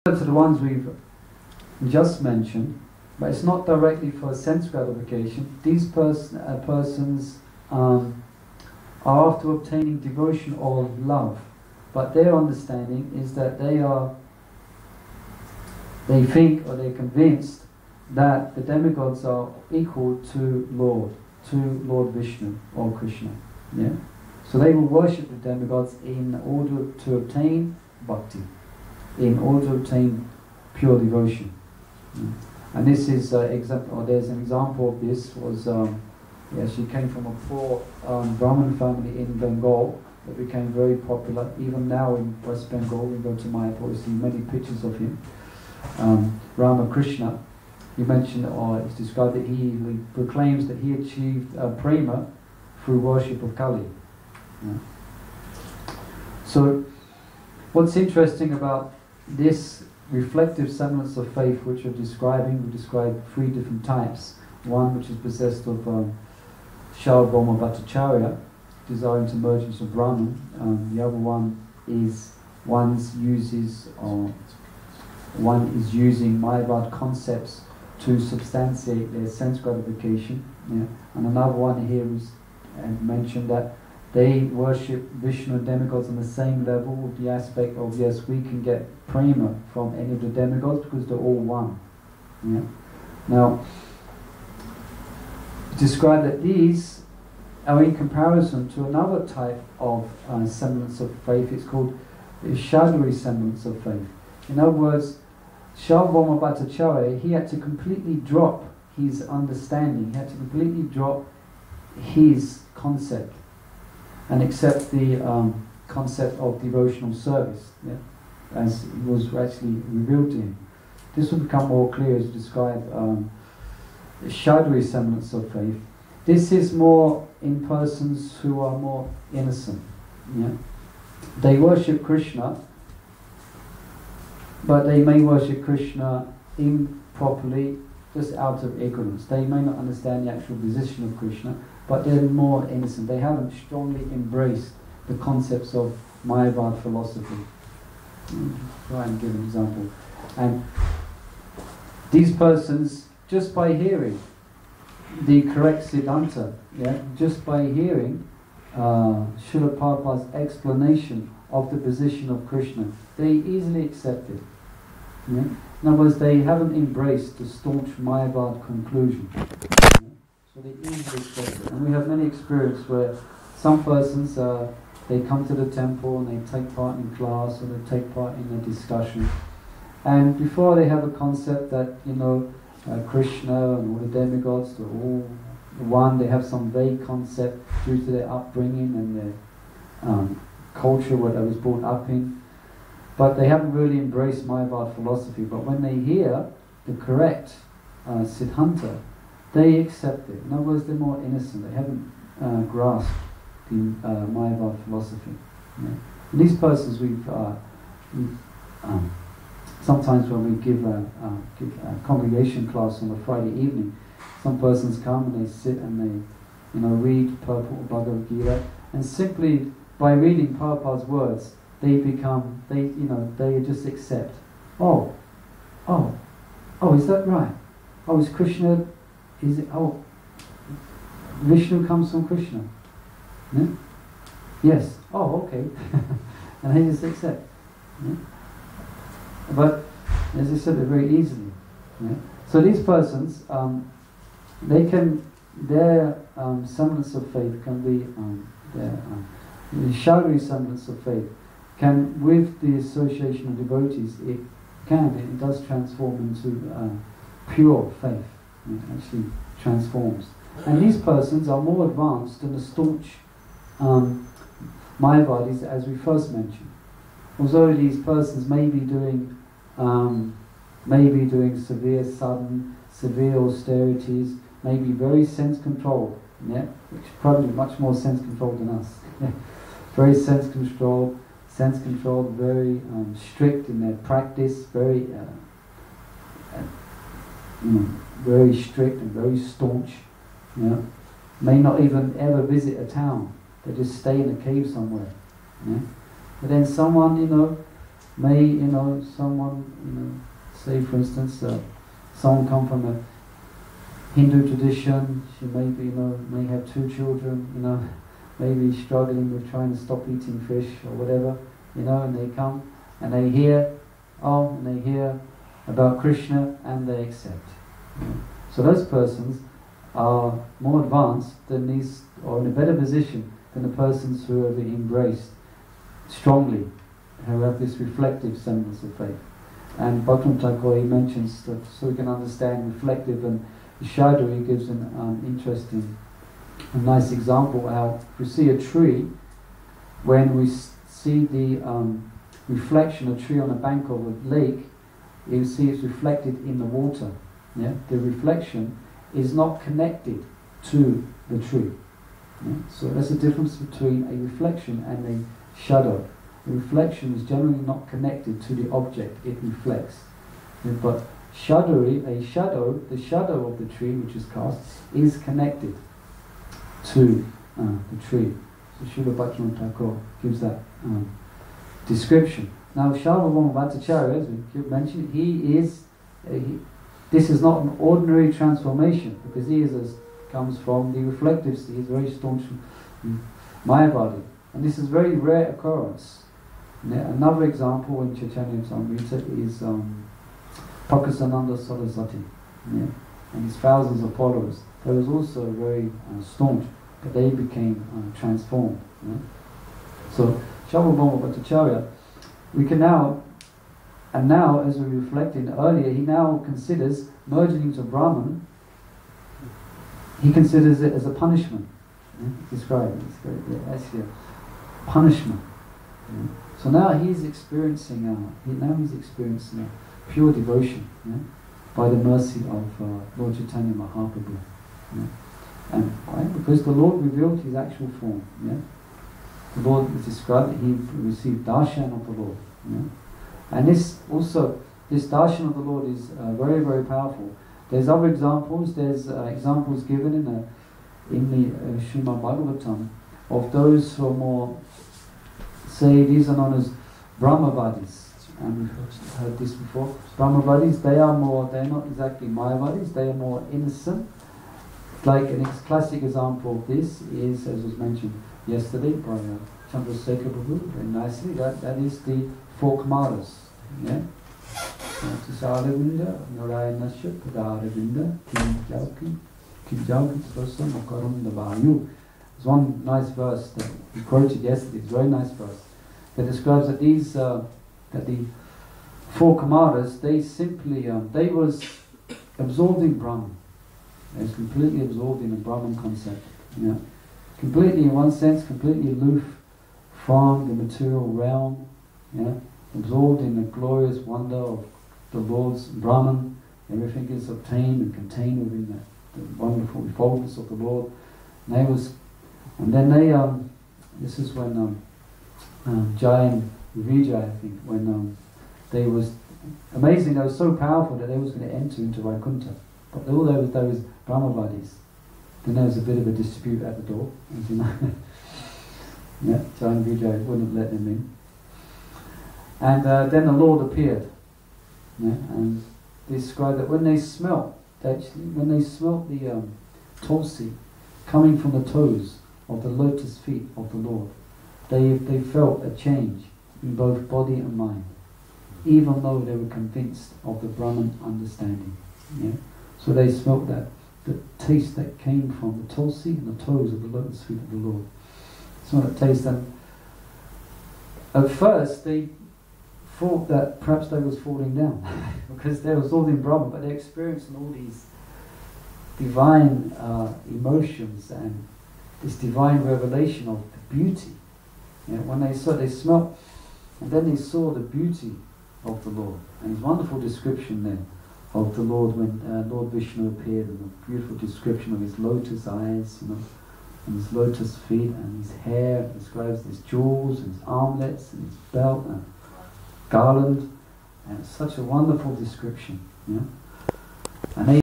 To the ones we've just mentioned, but it's not directly for sense gratification. These persons are after obtaining devotion or love, but their understanding is that they think or they're convinced that the demigods are equal to Lord Vishnu or Krishna. Yeah? So they will worship the demigods in order to obtain bhakti, in order to obtain pure devotion. And this is example, or there's an example of this. Was she came from a poor Brahmin family in Bengal that became very popular. Even now in West Bengal, we go to Mayapur, we see many pictures of him. Ramakrishna, he mentioned, or it's described that he proclaims that he achieved prema through worship of Kali. So what's interesting about this reflective semblance of faith which we're describing, we describe three different types. One which is possessed of Sharvabhauma Bhattacharya, desiring to merge into Brahman. The other one is one is using Mayavad concepts to substantiate their sense gratification. Yeah? And another one here is mentioned that they worship Vishnu and demigods on the same level, with the aspect of, yes, we can get prema from any of the demigods because they're all one. Yeah? Now, describe that these are in comparison to another type of semblance of faith. It's called the Shaduri semblance of faith. In other words, Sharvabhauma Bhattacharya, he had to completely drop his understanding, he had to completely drop his concept and accept the concept of devotional service, yeah, as it was actually revealed to him. This will become more clear as described the Shaduri semblance of faith. This is more in persons who are more innocent. Yeah? They worship Krishna, but they may worship Krishna improperly, just out of ignorance. They may not understand the actual position of Krishna, but they're more innocent. They haven't strongly embraced the concepts of Mayavad philosophy. Try and give an example. And these persons, just by hearing the correct Siddhanta, yeah, just by hearing Srila Prabhupada's explanation of the position of Krishna, they easily accept it. Yeah? In other words, they haven't embraced the staunch Mayavad conclusion. So they easily accept it. And we have many experiences where some persons, they come to the temple and they take part in class or they take part in a discussion. And before they have a concept that, Krishna and all the demigods, they're all one, they have some vague concept due to their upbringing and their culture, what they was brought up in. But they haven't really embraced Mayavad philosophy. But when they hear the correct Siddhanta, they accept it. In other words, they're more innocent. They haven't grasped the Mayavad philosophy. Yeah. And these persons, sometimes when we give a congregation class on a Friday evening, some persons come and they sit and they, read purport of Bhagavad Gita, and simply by reading Prabhupada's words, they just accept. Oh, is that right? Oh, is Krishna? Is it? Oh, Vishnu comes from Krishna. Yeah? Yes. Oh, okay. And they just accept. Yeah? But as I said, they're very easily. Yeah? So these persons, their semblance of faith can be the Shaduri semblance of faith can, with the association of devotees, it does transform into pure faith. It actually transforms. And these persons are more advanced than the staunch Mayavadis, as we first mentioned. Although these persons may be doing severe sadhana, severe austerities, may be very sense-controlled, yeah? Which is probably much more sense-controlled than us. Very sense-controlled, very strict in their practice, very very strict and very staunch. May not even ever visit a town. They just stay in a cave somewhere. Yeah? But then someone, May, you know, someone, you know, say for instance, someone come from a Hindu tradition, she maybe, you know, may have 2 children, you know, maybe struggling with trying to stop eating fish or whatever, you know, and they come and they hear, and they hear about Krishna and they accept. You know. So those persons are more advanced than these, or in a better position than the persons who have embraced strongly, who have this reflective semblance of faith. And Bhaktivinoda Thakur, he mentions that so we can understand reflective and shadow. He gives an interesting, a nice example how if we see a tree, when we see the reflection of a tree on the bank of a lake, you see it's reflected in the water. Yeah? The reflection is not connected to the tree. Yeah? So there's a difference between a reflection and a shadow. The reflection is generally not connected to the object it reflects. Yeah? But the shadow of the tree which is cast is connected to the tree. So Srila Bhaktivinoda Thakur gives that description. Now Sarvabhauma Bhattacharya, as we mentioned, this is not an ordinary transformation, because he comes from the reflective state. He is very staunch Mayavadi, and this is very rare occurrence. Another example in Chaitanya Charitamrita is Pakasananda Saraswati, and his thousands of followers. They was also very staunch, but they became transformed. So Sarvabhauma Bhattacharya, we can now, and now as we reflected earlier, he now considers merging into Brahman, he considers it as a punishment. Described it's actually a punishment. So now he's experiencing pure devotion by the mercy of Lord Chaitanya Mahaprabhu. And why? Because the Lord revealed his actual form. The Lord is described that he received darshan of the Lord. And this darshan of the Lord is very, very powerful. There's other examples. There's examples given in the Srimad Bhagavatam of those who are more, say, these are known as Brahmavadis. And we've heard this before. Brahmavadis, they're not exactly Mayavadis, they are more innocent. Like a classic example of this is, as was mentioned yesterday by Chandrasekhar Prabhu, very nicely, that is the 4 Kumaras. Tisaravinda, Narayanasya, Padaravinda, Kijauki, Prasam, Makarunda Vayu. There's one nice verse that we quoted yesterday, it's a very nice verse, that describes that that the 4 Kumaras, they simply, they was absorbed in Brahman. They was completely absorbed in the Brahman concept. Completely, in one sense, completely aloof from the material realm, absorbed in the glorious wonder of the Lord's Brahman. Everything is obtained and contained within the wonderful unfoldness of the Lord. This is when Jai and Vijay, I think, when they was amazing, they were so powerful that they was going to enter into Vaikuntha. But all those Brahmavadis, then there was a bit of a dispute at the door, as you know. Jai and Vijay wouldn't let them in. And then the Lord appeared, and they described that when they smelt the tulsi coming from the toes of the lotus feet of the Lord, they felt a change in both body and mind, even though they were convinced of the Brahman understanding. So they smelt that the taste that came from the tulsi and the toes of the lotus feet of the Lord. Smelled that taste, and at first they thought that perhaps they was falling down because they was all in Brahman, but they're experiencing all these divine emotions and this divine revelation of the beauty. When they smelt, and then they saw the beauty of the Lord, and his wonderful description then of the Lord when Lord Vishnu appeared, and the beautiful description of his lotus eyes, and his lotus feet, and his hair, describes his jewels, and his armlets, and his belt, and garland, and it's such a wonderful description. And they